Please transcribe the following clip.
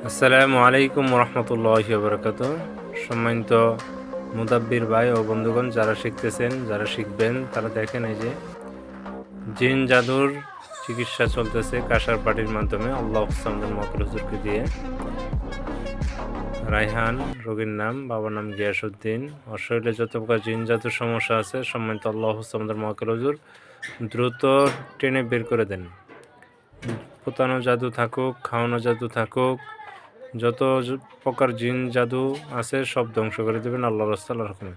আসসালামু আলাইকুম রহমতুল্লাহি বারাকাতুহু। সম্মানিত মুদাব্বির ভাই ও বন্ধুগণ, যারা শিখতেছেন, যারা শিখবেন, তারা দেখেন এই যে জিন জাদুর চিকিৎসা চলতেছে কাঁসার পাটির মাধ্যমে আল্লাহ সামদুল মকর হুজুরকে দিয়ে। রায়হান রোগীর নাম, বাবার নাম গিয়াসউদ্দিন। ওর শরীরে যত প্রকার জিন জাদুর সমস্যা আছে সম্মানিত আল্লাহ সামদুল মকর হুজুর দ্রুত টেনে বের করে দেন। পোতানো জাদু থাকুক, খাওয়ানো জাদু থাকুক, যত প্রকার জিন জাদু আছে সব ধ্বংস করে দেবেন আল্লাহর রাস্তা আল্লাহর হুকুমে।